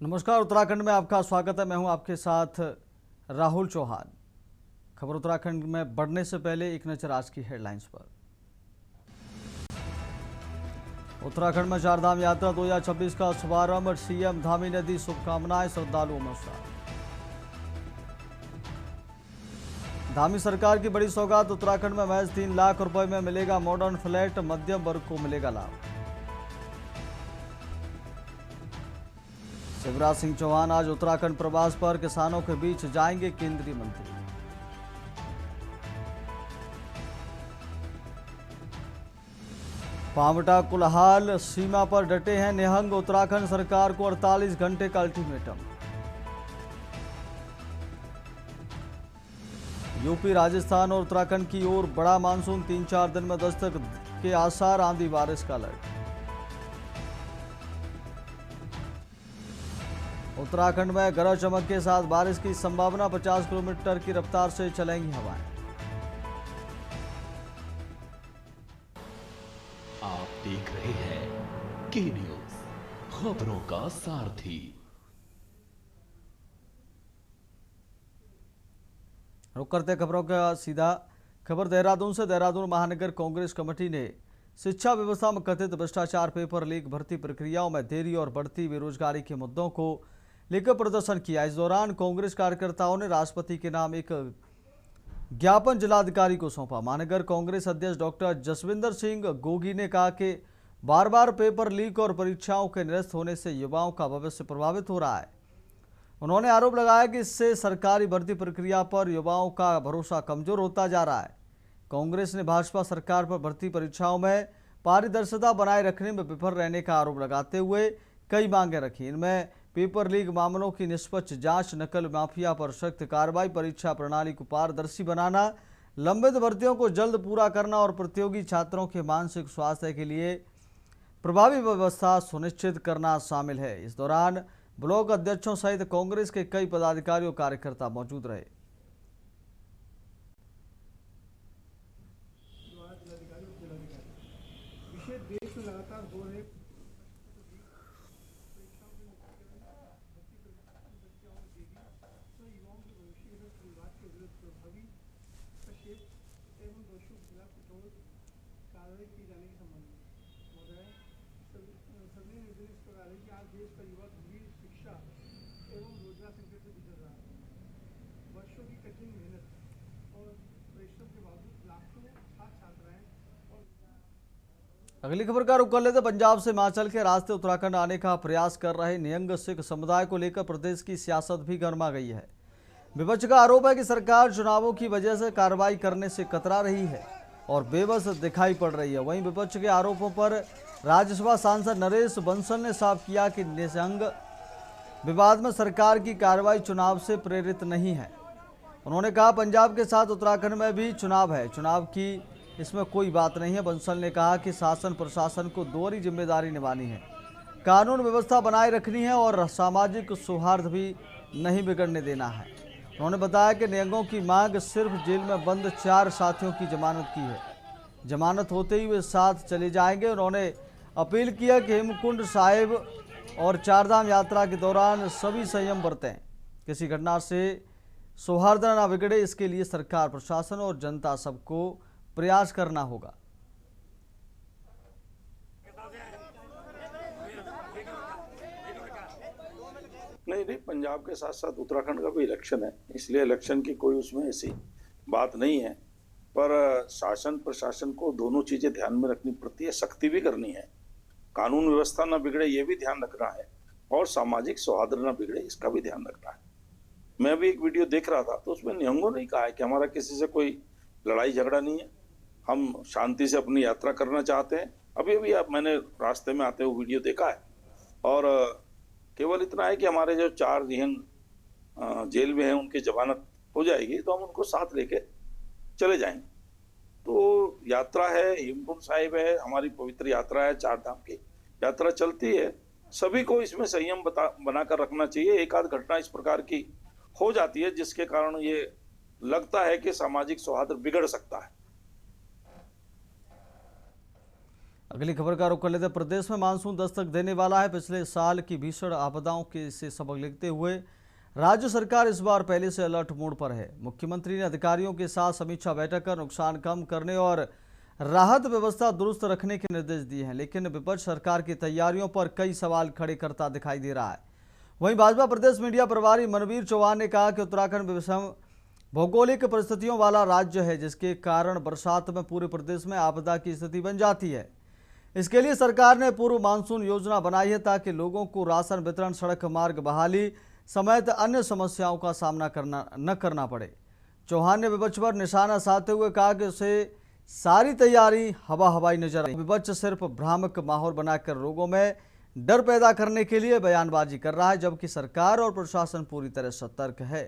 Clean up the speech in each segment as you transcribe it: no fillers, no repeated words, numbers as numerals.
नमस्कार, उत्तराखंड में आपका स्वागत है। मैं हूं आपके साथ राहुल चौहान। खबर उत्तराखंड में बढ़ने से पहले एक नजर आज की हेडलाइंस पर। उत्तराखंड में चारधाम यात्रा 2026 का शुभारंभ, सीएम धामी ने दी शुभकामनाएं श्रद्धालुओं में उत्साह। धामी सरकार की बड़ी सौगात, उत्तराखंड में महज 3 लाख रुपए में मिलेगा मॉडर्न फ्लैट, मध्यम वर्ग को मिलेगा लाभ। शिवराज सिंह चौहान आज उत्तराखंड प्रवास पर, किसानों के बीच जाएंगे केंद्रीय मंत्री। पांवटा कुल्हाल सीमा पर डटे हैं निहंग, उत्तराखंड सरकार को 48 घंटे का अल्टीमेटम। यूपी, राजस्थान और उत्तराखंड की ओर बड़ा मानसून, 3-4 दिन में दस्तक के आसार, आंधी बारिश का अलर्ट। उत्तराखंड में गरज चमक के साथ बारिश की संभावना, 50 किलोमीटर की रफ्तार से चलेंगी हवाएं। आप देख रहे हैं के न्यूज, खबरों का सारथी। रुक करते खबरों का सीधा खबर देहरादून से। देहरादून महानगर कांग्रेस कमेटी ने शिक्षा व्यवस्था में कथित भ्रष्टाचार, पेपर लीक, भर्ती प्रक्रियाओं में देरी और बढ़ती बेरोजगारी के मुद्दों को लेकर प्रदर्शन किया। इस दौरान कांग्रेस कार्यकर्ताओं ने राष्ट्रपति के नाम एक ज्ञापन जिलाधिकारी को सौंपा। महानगर कांग्रेस अध्यक्ष डॉक्टर जसविंदर सिंह गोगी ने कहा कि बार बार पेपर लीक और परीक्षाओं के निरस्त होने से युवाओं का भविष्य प्रभावित हो रहा है। उन्होंने आरोप लगाया कि इससे सरकारी भर्ती प्रक्रिया पर युवाओं का भरोसा कमजोर होता जा रहा है। कांग्रेस ने भाजपा सरकार पर भर्ती परीक्षाओं में पारदर्शिता बनाए रखने में विफल रहने का आरोप लगाते हुए कई मांगे रखी। इनमें पेपर लीक मामलों की निष्पक्ष जांच, नकल माफिया पर सख्त कार्रवाई, परीक्षा प्रणाली को पारदर्शी बनाना, लंबित भर्तियों को जल्द पूरा करना और प्रतियोगी छात्रों के मानसिक स्वास्थ्य के लिए प्रभावी व्यवस्था सुनिश्चित करना शामिल है। इस दौरान ब्लॉक अध्यक्षों सहित कांग्रेस के कई पदाधिकारी और कार्यकर्ता मौजूद रहे। देश में लगातार हो रहे युवाओं के भविष्य के साथ परिवार के विरुद्ध प्रभावी सचेत एवं दोषियों के खिलाफ कठोर कार्रवाई की जाने के संबंध में महोदय सभी निर्देश इस प्रकार है कि आज देश का युवा गंभीर शिक्षा एवं रोजगार संकट से गुजर रहा है। वर्षों की कठिन मेहनत और परिश्रम के बावजूद लाखों छात्र छात्राएं और अगली खबर का रुख कर लेते। पंजाब से हिमाचल के रास्ते उत्तराखंड आने का प्रयास कर रहे निहंग सिख समुदाय को लेकर प्रदेश की सियासत भी गर्मा गई है। विपक्ष का आरोप है कि सरकार चुनावों की वजह से कार्रवाई करने से कतरा रही है और बेबस दिखाई पड़ रही है। वहीं विपक्ष के आरोपों पर राज्यसभा सांसद नरेश बंसल ने साफ किया कि निहंग विवाद में सरकार की कार्रवाई चुनाव से प्रेरित नहीं है। उन्होंने कहा, पंजाब के साथ उत्तराखंड में भी चुनाव है, चुनाव की इसमें कोई बात नहीं है। बंसल ने कहा कि शासन प्रशासन को दोहरी जिम्मेदारी निभानी है, कानून व्यवस्था बनाए रखनी है और सामाजिक सौहार्द भी नहीं बिगड़ने देना है। उन्होंने बताया कि निहंगों की मांग सिर्फ जेल में बंद 4 साथियों की जमानत की है। जमानत होते ही वे साथ चले जाएंगे। उन्होंने अपील किया कि हेमकुंड साहिब और चारधाम यात्रा के दौरान सभी संयम बरतें, किसी घटना से सौहार्द न बिगड़े, इसके लिए सरकार, प्रशासन और जनता सबको प्रयास करना होगा। नहीं, पंजाब के साथ साथ उत्तराखंड का भी इलेक्शन है, इसलिए इलेक्शन की कोई उसमें ऐसी बात नहीं है। पर शासन प्रशासन को दोनों चीजें ध्यान में रखनी पड़ती है, सख्ती भी करनी है, कानून व्यवस्था न बिगड़े ये भी ध्यान रखना है और सामाजिक सौहार्द न बिगड़े इसका भी ध्यान रखना है। मैं भी एक वीडियो देख रहा था तो उसमें निहंगों ने कहा है कि हमारा किसी से कोई लड़ाई झगड़ा नहीं है, हम शांति से अपनी यात्रा करना चाहते हैं। अभी मैंने रास्ते में आते हुए वीडियो देखा है और केवल इतना है कि हमारे जो 4 निहंग जेल में हैं उनकी जमानत हो जाएगी तो हम उनको साथ लेके चले जाएंगे। तो यात्रा है, हेमकुंड साहिब है, हमारी पवित्र यात्रा है, 4 धाम की यात्रा चलती है। सभी को इसमें संयम बनाकर रखना चाहिए। एक आध घटना इस प्रकार की हो जाती है जिसके कारण ये लगता है कि सामाजिक सौहार्द बिगड़ सकता है। अगली खबर का रुख कर लेते हैं। प्रदेश में मानसून दस्तक देने वाला है। पिछले साल की भीषण आपदाओं के से सबक लेते हुए राज्य सरकार इस बार पहले से अलर्ट मोड पर है। मुख्यमंत्री ने अधिकारियों के साथ समीक्षा बैठक कर नुकसान कम करने और राहत व्यवस्था दुरुस्त रखने के निर्देश दिए हैं, लेकिन विपक्ष सरकार की तैयारियों पर कई सवाल खड़े करता दिखाई दे रहा है। वहीं भाजपा प्रदेश मीडिया प्रभारी मनवीर चौहान ने कहा कि उत्तराखंड विषम भौगोलिक परिस्थितियों वाला राज्य है, जिसके कारण बरसात में पूरे प्रदेश में आपदा की स्थिति बन जाती है। इसके लिए सरकार ने पूर्व मानसून योजना बनाई है ताकि लोगों को राशन वितरण, सड़क मार्ग बहाली समेत अन्य समस्याओं का सामना न करना पड़े। चौहान ने विपक्ष पर निशाना साधते हुए कहा कि उसे सारी तैयारी हवाई नजर आई। विपक्ष सिर्फ भ्रामक माहौल बनाकर लोगों में डर पैदा करने के लिए बयानबाजी कर रहा है, जबकि सरकार और प्रशासन पूरी तरह सतर्क है।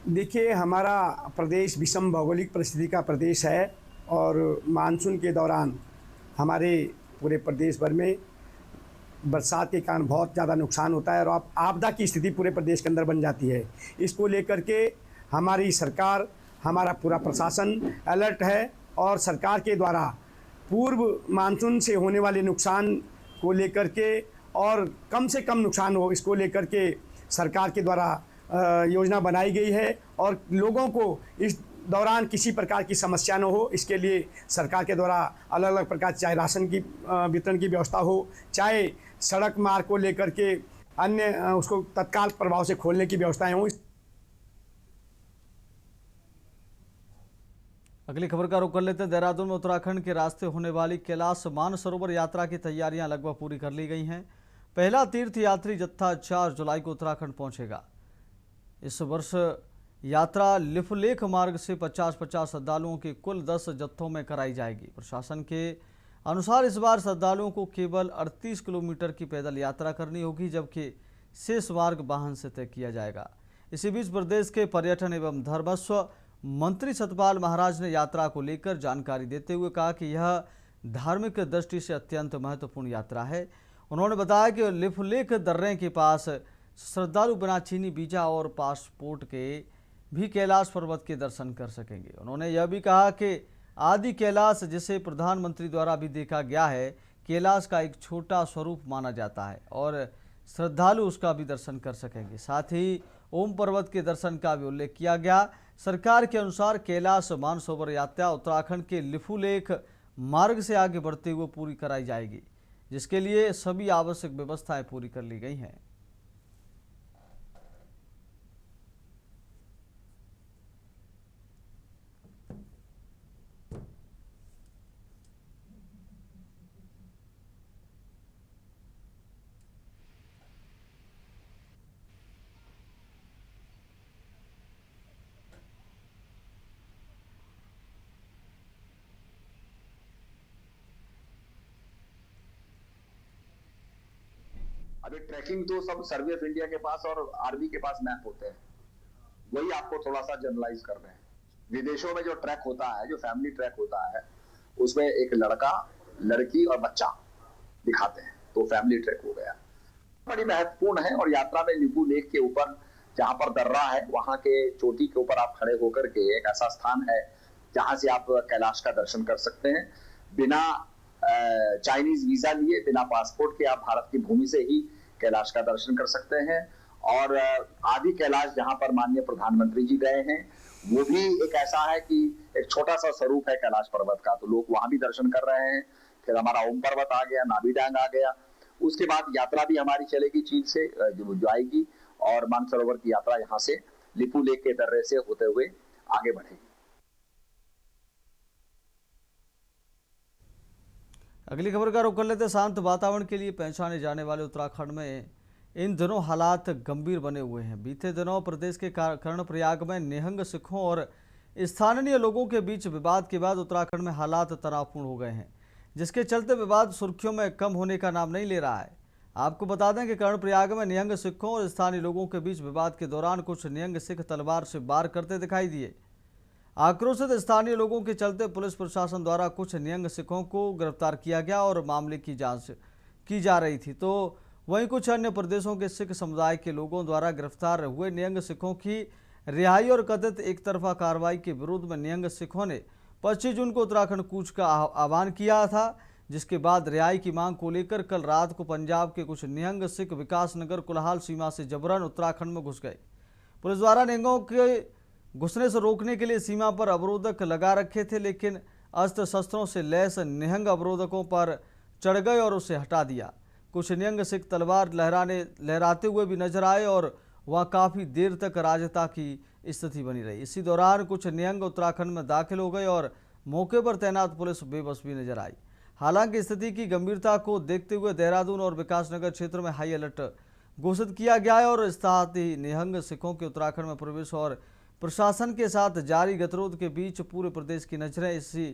देखिए, हमारा प्रदेश विषम भौगोलिक परिस्थिति का प्रदेश है और मानसून के दौरान हमारे पूरे प्रदेश भर में बरसात के कारण बहुत ज़्यादा नुकसान होता है और आपदा की स्थिति पूरे प्रदेश के अंदर बन जाती है। इसको लेकर के हमारी सरकार, हमारा पूरा प्रशासन अलर्ट है और सरकार के द्वारा पूर्व मानसून से होने वाले नुकसान को लेकर के और कम से कम नुकसान हो, इसको लेकर के सरकार के द्वारा योजना बनाई गई है और लोगों को इस दौरान किसी प्रकार की समस्या न हो, इसके लिए सरकार के द्वारा अलग अलग प्रकार, चाहे राशन की वितरण की व्यवस्था हो, चाहे सड़क मार्ग को लेकर के अन्य उसको तत्काल प्रभाव से खोलने की व्यवस्थाएं हों। अगली खबर का रुख कर लेते हैं। देहरादून में उत्तराखंड के रास्ते होने वाली कैलाश मानसरोवर यात्रा की तैयारियां लगभग पूरी कर ली गई हैं। पहला तीर्थ यात्री जत्था 4 जुलाई को उत्तराखंड पहुंचेगा। इस वर्ष यात्रा लिपुलेख मार्ग से 50-50 श्रद्धालुओं के कुल 10 जत्थों में कराई जाएगी। प्रशासन के अनुसार इस बार श्रद्धालुओं को केवल 38 किलोमीटर की पैदल यात्रा करनी होगी, जबकि शेष मार्ग वाहन से तय किया जाएगा। इसी बीच प्रदेश के पर्यटन एवं धर्मस्व मंत्री सतपाल महाराज ने यात्रा को लेकर जानकारी देते हुए कहा कि यह धार्मिक दृष्टि से अत्यंत महत्वपूर्ण यात्रा है। उन्होंने बताया कि लिपुलेख दर्रे के पास श्रद्धालु बिना चीनी वीजा और पासपोर्ट के भी कैलाश पर्वत के दर्शन कर सकेंगे। उन्होंने यह भी कहा कि आदि कैलाश, जिसे प्रधानमंत्री द्वारा भी देखा गया है, कैलाश का एक छोटा स्वरूप माना जाता है और श्रद्धालु उसका भी दर्शन कर सकेंगे। साथ ही ओम पर्वत के दर्शन का भी उल्लेख किया गया। सरकार के अनुसार कैलाश मानसरोवर यात्रा उत्तराखंड के लिपुलेख मार्ग से आगे बढ़ते हुए पूरी कराई जाएगी, जिसके लिए सभी आवश्यक व्यवस्थाएं पूरी कर ली गई हैं। अभी ट्रैकिंग तो सब सर्वे ऑफ इंडिया के पास और आर्मी के पास मैप होते हैं, वही आपको थोड़ा सा जनरलाइज कर रहे हैं। विदेशों में जो ट्रैक होता है, जो फैमिली ट्रैक होता है, उसमें एक लड़का, लड़की और बच्चा दिखाते हैं, तो फैमिली ट्रैक हो गया। बड़ी महत्वपूर्ण है और यात्रा में लिपू लेक के ऊपर जहां पर दर्रा है, वहां के चोटी के ऊपर आप खड़े होकर के एक ऐसा स्थान है जहां से आप कैलाश का दर्शन कर सकते हैं बिना चाइनीज वीजा लिए, बिना पासपोर्ट के। आप भारत की भूमि से ही कैलाश का दर्शन कर सकते हैं। और आदि कैलाश जहां पर माननीय प्रधानमंत्री जी गए हैं, वो भी एक ऐसा है कि एक छोटा सा स्वरूप है कैलाश पर्वत का, तो लोग वहां भी दर्शन कर रहे हैं। फिर हमारा ओम पर्वत आ गया, नाभी डैंग आ गया। उसके बाद यात्रा भी हमारी चलेगी चीन से जो आएगी और मानसरोवर की यात्रा यहाँ से लिपू लेक के दर्रे से होते हुए आगे बढ़ेगी। अगली खबर का रुख कर लेते हैं। शांत वातावरण के लिए पहचाने जाने वाले उत्तराखंड में इन दिनों हालात गंभीर बने हुए हैं। बीते दिनों प्रदेश के कर्णप्रयाग में निहंग सिखों और स्थानीय लोगों के बीच विवाद के बाद उत्तराखंड में हालात तनावपूर्ण हो गए हैं, जिसके चलते विवाद सुर्खियों में कम होने का नाम नहीं ले रहा है। आपको बता दें कि कर्णप्रयाग में निहंग सिखों और स्थानीय लोगों के बीच विवाद के दौरान कुछ निहंग सिख तलवार से वार करते दिखाई दिए। आक्रोशित स्थानीय लोगों के चलते पुलिस प्रशासन द्वारा कुछ निहंग सिखों को गिरफ्तार किया गया और मामले की जांच की जा रही थी। तो वहीं कुछ अन्य प्रदेशों के सिख समुदाय के लोगों द्वारा गिरफ्तार हुए निहंग सिखों की रिहाई और कथित एक तरफा कार्रवाई के विरोध में निहंग सिखों ने 25 जून को उत्तराखंड कूच का आह्वान किया था, जिसके बाद रिहाई की मांग को लेकर कल रात को पंजाब के कुछ निहंग सिख विकासनगर कुल्हाल सीमा से जबरन उत्तराखंड में घुस गए। पुलिस द्वारा निहंगों के घुसने से रोकने के लिए सीमा पर अवरोधक लगा रखे थे, लेकिन अस्त्र शस्त्रों से लैस निहंग अवरोधकों पर चढ़ गए और उसे हटा दिया। कुछ निहंग सिख तलवार लहराते हुए भी नजर आए और वहां काफी देर तक अराजकता की स्थिति बनी रही। इसी दौरान कुछ निहंग उत्तराखंड में दाखिल हो गए और मौके पर तैनात पुलिस बेबस भी नजर आई। हालांकि स्थिति की गंभीरता को देखते हुए देहरादून और विकासनगर क्षेत्र में हाई अलर्ट घोषित किया गया है और साथ ही निहंग सिखों के उत्तराखंड में प्रवेश और प्रशासन के साथ जारी गतिरोध के बीच पूरे प्रदेश की नजरें इसी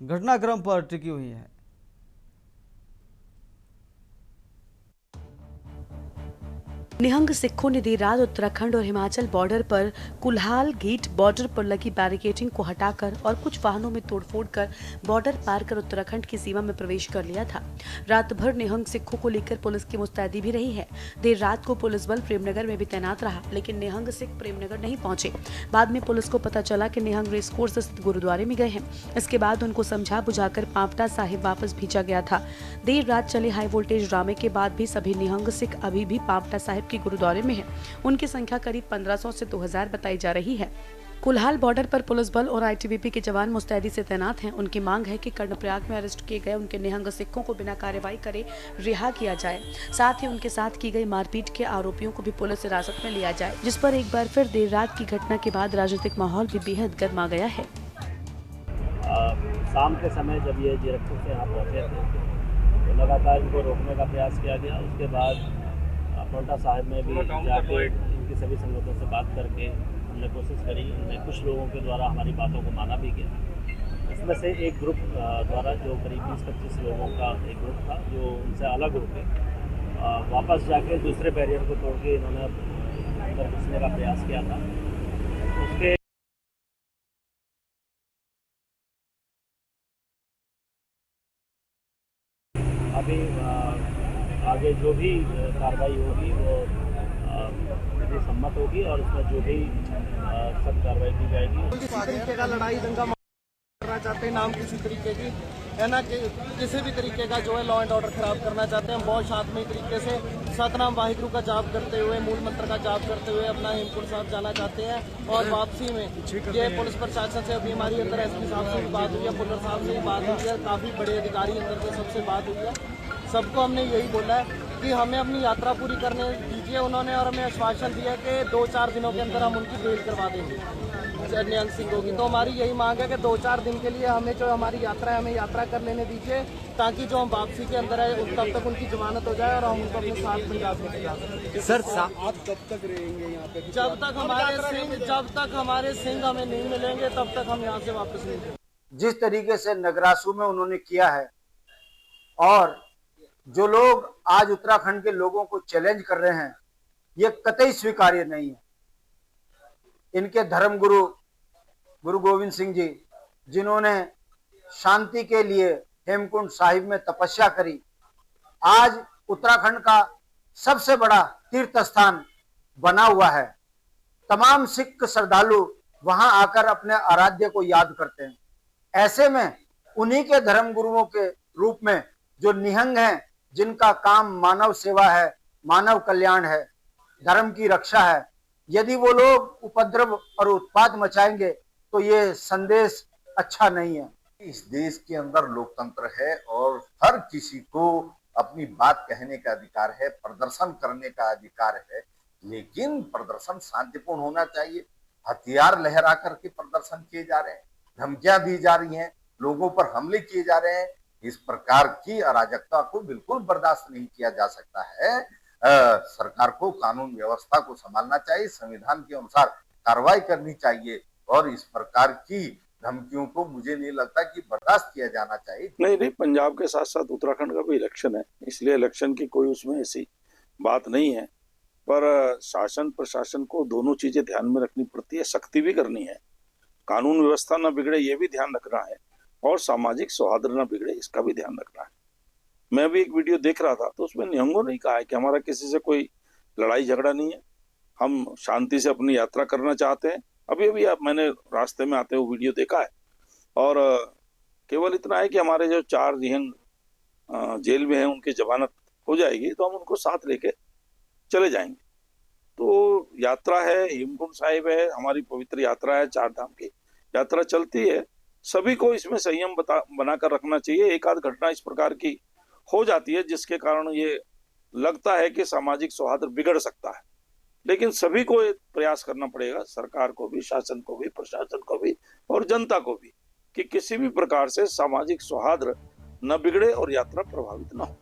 घटनाक्रम पर टिकी हुई हैं। निहंग सिखों ने देर रात उत्तराखंड और हिमाचल बॉर्डर पर कुल्हाल गेट बॉर्डर पर लगी बैरिकेडिंग को हटाकर और कुछ वाहनों में तोड़फोड़ कर बॉर्डर पार कर उत्तराखंड की सीमा में प्रवेश कर लिया था। रात भर निहंग सिखों को लेकर पुलिस की मुस्तैदी भी रही है। देर रात को पुलिस बल प्रेमनगर में भी तैनात रहा, लेकिन निहंग सिख प्रेमनगर नहीं पहुंचे। बाद में पुलिस को पता चला कि निहंग रेसकोर्स स्थित गुरुद्वारे में गए हैं। इसके बाद उनको समझा बुझाकर पांवटा साहिब वापस भेजा गया था। देर रात चले हाई वोल्टेज ड्रामे के बाद भी सभी निहंग सिख अभी भी पांवटा साहिब की गुरुद्वारे में है। उनकी संख्या करीब 1500 से 2000 बताई जा रही है। कुल्हाल बॉर्डर पर पुलिस बल और आईटीबीपी के जवान मुस्तैदी से तैनात हैं। उनकी मांग है कि कर्णप्रयाग में अरेस्ट किए गए उनके निहंग सिखों को बिना कार्रवाई करे रिहा किया जाए। साथ ही उनके साथ की गई मारपीट के आरोपियों को भी पुलिस हिरासत में लिया जाए, जिस पर एक बार फिर देर रात की घटना के बाद राजनीतिक माहौल भी बेहद गर्मा गया है। शाम के समय जब ये जीरकपुर से यहाँ पहुँचे थे तो लगातार इनको रोकने का प्रयास किया गया। उसके बाद पांवटा साहिब में भी जाके इनकी सभी संगठनों से बात करके हमने कोशिश करी। उनमें कुछ लोगों के द्वारा हमारी बातों को माना भी गया। इसमें से एक ग्रुप द्वारा जो करीब 20-25 लोगों का एक ग्रुप था, जो उनसे अलग होकर वापस जाके दूसरे बैरियर को तोड़ के इन्होंने अंदर घुसने का प्रयास किया था। उसके अभी आगे जो भी कार्रवाई होगी वो विधि सम्मत होगी और उसमें जो भी सख्त कार्रवाई की जाएगी। किसी तरीके का लड़ाई दंगा करना चाहते हैं, नाम किसी तरीके की है ना, कि किसी भी तरीके का जो है लॉ एंड ऑर्डर खराब करना चाहते हैं। हम बहुत शांतमय तरीके से सतनाम वाहिगुरु का जाप करते हुए, मूल मंत्र का जाप करते हुए अपना हेमकुंड साहब जाना चाहते हैं। और वापसी में ये पुलिस प्रशासन से अभी हमारी अंदर एसपी साहब से भी बात हुई है, पुलिस साहब से भी बात हुई है, काफी बड़े अधिकारी अंदर से सबसे बात हुई है। सबको हमने यही बोला है कि हमें अपनी यात्रा पूरी करने दीजिए उन्होंने, और हमें आश्वासन दिया कि 2-4 दिनों के अंदर हम उनकी बेल करवा देंगे निहंग सिंह की। तो हमारी यही मांग है कि 2-4 दिन के लिए हमें जो हमारी यात्रा है हमें यात्रा कर लेने दीजिए, ताकि जो हम वापसी के अंदर है तब तक उनकी जमानत हो जाए और हम उनको अपने साथ पंजाब में जा सकें। सर आप कब तक रहेंगे यहाँ पे? जब तक हमारे सिंह हमें नहीं मिलेंगे तब तक हम यहाँ से वापस नहीं जाएंगे। जिस तरीके से नगरासू में उन्होंने किया है और जो लोग आज उत्तराखंड के लोगों को चैलेंज कर रहे हैं, ये कतई स्वीकार्य नहीं है। इनके धर्म गुरु गोविंद सिंह जी, जिन्होंने शांति के लिए हेमकुंड साहिब में तपस्या करी, आज उत्तराखंड का सबसे बड़ा तीर्थ स्थान बना हुआ है। तमाम सिख श्रद्धालु वहां आकर अपने आराध्य को याद करते हैं। ऐसे में उन्हीं के धर्म गुरुओं के रूप में जो निहंग हैं, जिनका काम मानव सेवा है, मानव कल्याण है, धर्म की रक्षा है, यदि वो लोग उपद्रव और उत्पात मचाएंगे तो ये संदेश अच्छा नहीं है। इस देश के अंदर लोकतंत्र है और हर किसी को अपनी बात कहने का अधिकार है, प्रदर्शन करने का अधिकार है, लेकिन प्रदर्शन शांतिपूर्ण होना चाहिए। हथियार लहरा करके प्रदर्शन किए जा रहे हैं, धमकियां दी जा रही हैं, लोगों पर हमले किए जा रहे हैं, इस प्रकार की अराजकता को बिल्कुल बर्दाश्त नहीं किया जा सकता है। सरकार को कानून व्यवस्था को संभालना चाहिए, संविधान के अनुसार कार्रवाई करनी चाहिए और इस प्रकार की धमकियों को मुझे नहीं लगता कि बर्दाश्त किया जाना चाहिए। नहीं, पंजाब के साथ साथ उत्तराखंड का भी इलेक्शन है, इसलिए इलेक्शन की कोई उसमें ऐसी बात नहीं है। पर शासन प्रशासन को दोनों चीजें ध्यान में रखनी पड़ती है, सख्ती भी करनी है, कानून व्यवस्था न बिगड़े ये भी ध्यान रखना है और सामाजिक सौहार्द न बिगड़े इसका भी ध्यान रखना है। मैं भी एक वीडियो देख रहा था तो उसमें निहंगों ने कहा है कि हमारा किसी से कोई लड़ाई झगड़ा नहीं है, हम शांति से अपनी यात्रा करना चाहते हैं। अभी मैंने रास्ते में आते हुए वीडियो देखा है और केवल इतना है कि हमारे जो 4 निहंग जेल में हैं उनकी जमानत हो जाएगी तो हम उनको साथ लेके चले जाएंगे। तो यात्रा है, हेमकुंड साहिब है, हमारी पवित्र यात्रा है, 4 धाम की यात्रा चलती है। सभी को इसमें संयम बनाकर रखना चाहिए। एक आध घटना इस प्रकार की हो जाती है जिसके कारण ये लगता है कि सामाजिक सौहार्द बिगड़ सकता है, लेकिन सभी को प्रयास करना पड़ेगा, सरकार को भी, शासन को भी, प्रशासन को भी और जनता को भी, कि किसी भी प्रकार से सामाजिक सौहार्द न बिगड़े और यात्रा प्रभावित न हो।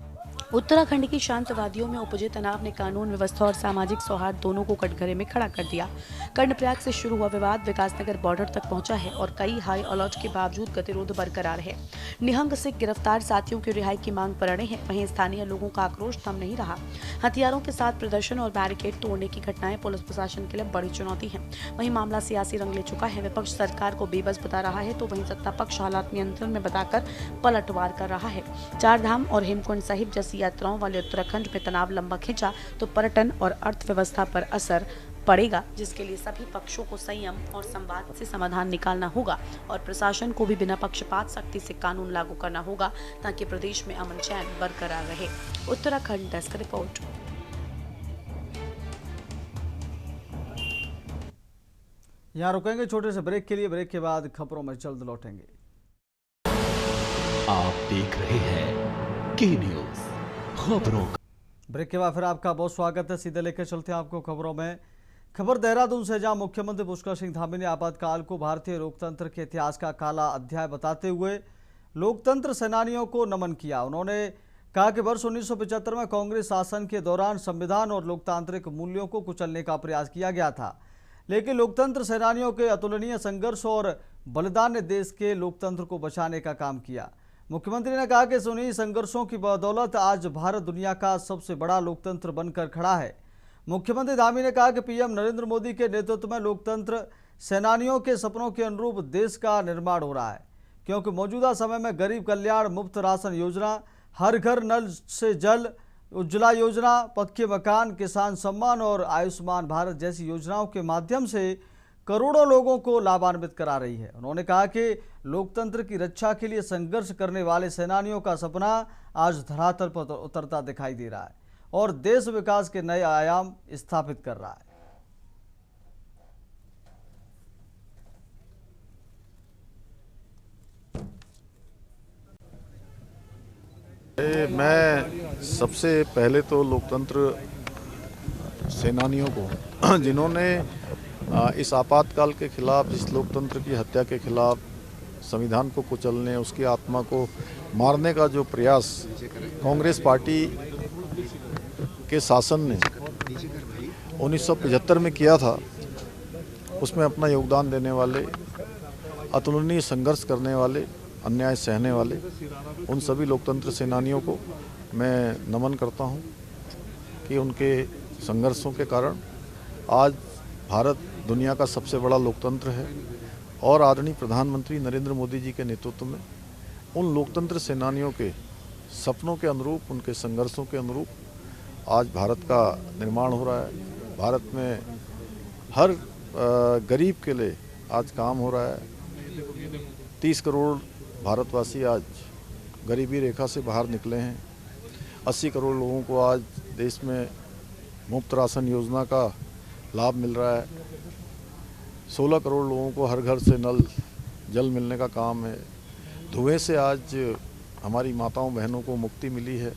उत्तराखंड की शांतवादियों में उपजे तनाव ने कानून व्यवस्था और सामाजिक सौहार्द दोनों को कटघरे में खड़ा कर दिया। कर्णप्रयाग से शुरू हुआ विवाद विकासनगर बॉर्डर तक पहुंचा है और कई हाई अलर्ट के बावजूद गतिरोध बरकरार है। निहंग सिख गिरफ्तार साथियों की रिहाई की मांग पर अड़े हैं, वहीं स्थानीय लोगों का आक्रोश थम नहीं रहा। हथियारों के साथ प्रदर्शन और बैरिकेड तोड़ने की घटनाएं पुलिस प्रशासन के लिए बड़ी चुनौती है। वहीं मामला सियासी रंग ले चुका है। विपक्ष सरकार को बेबस बता रहा है तो वहीं सत्ता पक्ष हालात नियंत्रण में बताकर पलटवार कर रहा है। 4 धाम और हेमकुंड साहिब जैसी यात्राओं वाले उत्तराखंड में तनाव लंबा खिंचा तो पर्यटन और अर्थव्यवस्था पर असर पड़ेगा, जिसके लिए सभी पक्षों को संयम और संवाद से समाधान निकालना होगा और प्रशासन को भी बिना पक्षपात सख्ती से कानून लागू करना होगा ताकि प्रदेश में अमन चैन बरकरार रहे। Uttarakhand desk report. यहाँ रुकेंगे छोटे से ब्रेक के लिए, ब्रेक के बाद खबरों में जल्द लौटेंगे। आप देख रहे हैं के न्यूज खबरों। ब्रेक के बाद फिर आपका बहुत स्वागत है। सीधे लेकर चलते हैं आपको खबरों में। खबर देहरादून से, जहां मुख्यमंत्री पुष्कर सिंह धामी ने आपातकाल को भारतीय लोकतंत्र के इतिहास का काला अध्याय बताते हुए लोकतंत्र सेनानियों को नमन किया। उन्होंने कहा कि वर्ष 1975 में कांग्रेस शासन के दौरान संविधान और लोकतांत्रिक मूल्यों को कुचलने का प्रयास किया गया था, लेकिन लोकतंत्र सेनानियों के अतुलनीय संघर्ष और बलिदान ने देश के लोकतंत्र को बचाने का काम किया। मुख्यमंत्री ने कहा कि उन्हीं संघर्षों की बदौलत आज भारत दुनिया का सबसे बड़ा लोकतंत्र बनकर खड़ा है। मुख्यमंत्री धामी ने कहा कि पीएम नरेंद्र मोदी के नेतृत्व में लोकतंत्र सेनानियों के सपनों के अनुरूप देश का निर्माण हो रहा है, क्योंकि मौजूदा समय में गरीब कल्याण, मुफ्त राशन योजना, हर घर नल से जल, उज्ज्वला योजना, पक्के मकान, किसान सम्मान और आयुष्मान भारत जैसी योजनाओं के माध्यम से करोड़ों लोगों को लाभान्वित करा रही है। उन्होंने कहा कि लोकतंत्र की रक्षा के लिए संघर्ष करने वाले सेनानियों का सपना आज धरातल पर उतरता दिखाई दे रहा है और देश विकास के नए आयाम स्थापित कर रहा है। मैं सबसे पहले तो लोकतंत्र सेनानियों को, जिन्होंने इस आपातकाल के खिलाफ, इस लोकतंत्र की हत्या के खिलाफ, संविधान को कुचलने, उसकी आत्मा को मारने का जो प्रयास कांग्रेस पार्टी के शासन ने 1975 में किया था, उसमें अपना योगदान देने वाले, अतुलनीय संघर्ष करने वाले, अन्याय सहने वाले उन सभी लोकतंत्र सेनानियों को मैं नमन करता हूं कि उनके संघर्षों के कारण आज भारत दुनिया का सबसे बड़ा लोकतंत्र है और आदरणीय प्रधानमंत्री नरेंद्र मोदी जी के नेतृत्व में उन लोकतंत्र सेनानियों के सपनों के अनुरूप, उनके संघर्षों के अनुरूप आज भारत का निर्माण हो रहा है। भारत में हर गरीब के लिए आज काम हो रहा है। 30 करोड़ भारतवासी आज गरीबी रेखा से बाहर निकले हैं। 80 करोड़ लोगों को आज देश में मुफ्त राशन योजना का लाभ मिल रहा है। 16 करोड़ लोगों को हर घर से नल जल मिलने का काम है। धुएं से आज हमारी माताओं बहनों को मुक्ति मिली है।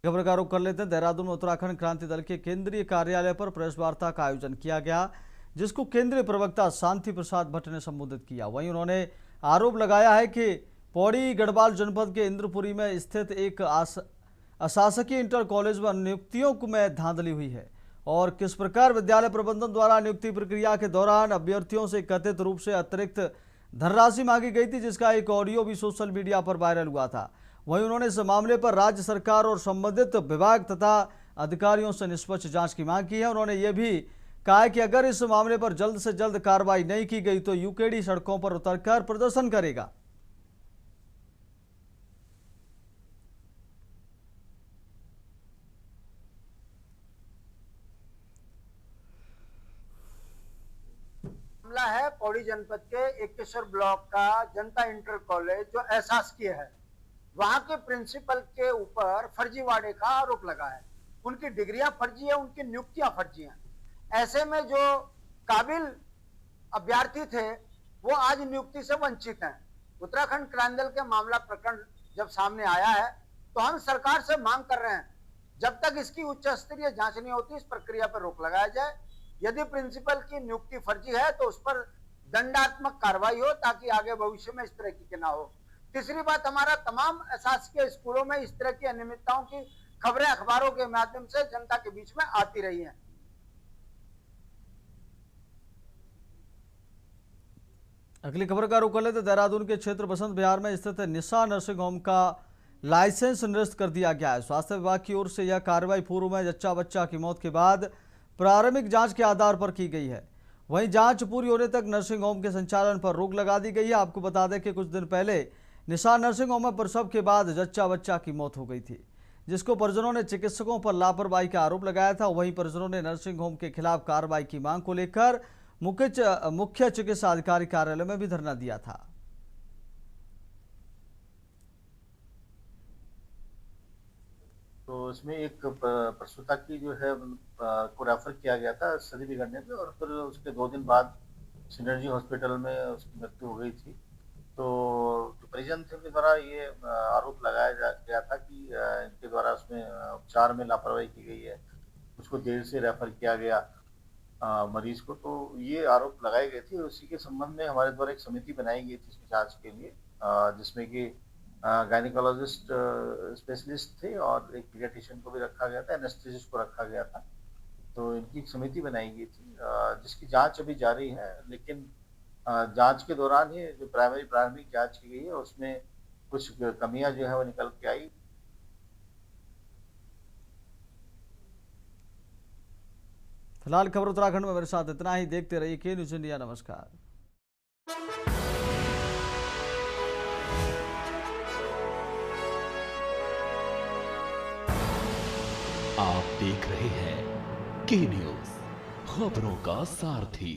खबर का रुख कर लेते हैं। देहरादून में उत्तराखंड क्रांति दल के केंद्रीय कार्यालय पर प्रेस वार्ता का आयोजन किया गया, जिसको केंद्रीय प्रवक्ता शांति प्रसाद भट्ट ने संबोधित किया। वहीं उन्होंने आरोप लगाया है कि पौड़ी गढ़वाल जनपद के इंद्रपुरी में स्थित एक अशासकीय इंटर कॉलेज में नियुक्तियों में धांधली हुई है और किस प्रकार विद्यालय प्रबंधन द्वारा नियुक्ति प्रक्रिया के दौरान अभ्यर्थियों से कथित रूप से अतिरिक्त धनराशि मांगी गई थी, जिसका एक ऑडियो भी सोशल मीडिया पर वायरल हुआ था। वहीं उन्होंने इस मामले पर राज्य सरकार और संबंधित विभाग तथा अधिकारियों से निष्पक्ष जांच की मांग की है। उन्होंने ये भी कहा है कि अगर इस मामले पर जल्द से जल्द कार्रवाई नहीं की गई तो यूकेडी सड़कों पर उतरकर प्रदर्शन करेगा। मामला है पौड़ी जनपद के एकेश्वर ब्लॉक का जनता इंटर कॉलेज जो अशासकीय है, वहां के प्रिंसिपल के ऊपर फर्जीवाड़े का आरोप लगा है। उनकी डिग्रियां फर्जी है, उनकी नियुक्तियां फर्जी हैं। ऐसे में जो काबिल अभ्यर्थी थे वो आज नियुक्ति से वंचित हैं। उत्तराखंड क्रांति दल के मामला प्रकरण जब सामने आया है तो हम सरकार से मांग कर रहे हैं, जब तक इसकी उच्च स्तरीय जांच नहीं होती इस प्रक्रिया पर रोक लगाया जाए। यदि प्रिंसिपल की नियुक्ति फर्जी है तो उस पर दंडात्मक कार्रवाई हो ताकि आगे भविष्य में इस तरह की ना हो। तीसरी बात, हमारा तमाम अशासकीय स्कूलों में इस तरह की अनियमितताओं की खबरें अखबारों के माध्यम से जनता के बीच में आती रही हैं। अगली खबर का रुख कर लेते। देहरादून के क्षेत्र बसंत विहार में स्थित निशा नर्सिंग होम का लाइसेंस निरस्त कर दिया गया है। स्वास्थ्य विभाग की ओर से यह कार्रवाई पूर्व में जच्चा बच्चा की मौत के बाद प्रारंभिक जांच के आधार पर की गई है। वहीं जांच पूरी होने तक नर्सिंग होम के संचालन पर रोक लगा दी गई है। आपको बता दें कि कुछ दिन पहले निशा नर्सिंग होम में प्रसव के बाद जच्चा बच्चा की मौत हो गई थी, जिसको परिजनों ने चिकित्सकों पर लापरवाही का आरोप लगाया था। वहीं परिजनों ने नर्सिंग होम के खिलाफ कार्रवाई की मांग को लेकर मुख्य चिकित्सा अधिकारी कार्यालय में भी धरना दिया था। तो इसमें एक प्रसूता की जो है को रेफर किया गया था सर्दी बिगड़ने पे, और फिर उसके 2 दिन बाद सिनर्जी हॉस्पिटल में उसकी मृत्यु हो गई थी। तो जो परिजन थे उनके द्वारा ये आरोप लगाया गया था कि इनके द्वारा उसमें उपचार में लापरवाही की गई है, उसको देर से रेफर किया गया मरीज को। तो ये आरोप लगाए गए थे। उसी के संबंध में हमारे द्वारा एक समिति बनाई गई थी इसकी जांच के लिए, जिसमें कि गायनिकोलॉजिस्ट स्पेशलिस्ट थे और एक पीडियाट्रिशियन को भी रखा गया था, एनेस्थेसिस्ट को रखा गया था। तो इनकी एक समिति बनाई गई थी जिसकी जांच अभी जारी है, लेकिन जांच के दौरान ही जो प्रारंभिक जांच की गई है उसमें कुछ कमियां जो है वो निकल के आई। फिलहाल खबर उत्तराखंड में मेरे साथ इतना ही। देखते रहिए के न्यूज़ इंडिया। नमस्कार। आप देख रहे हैं के न्यूज़, खबरों का सारथी।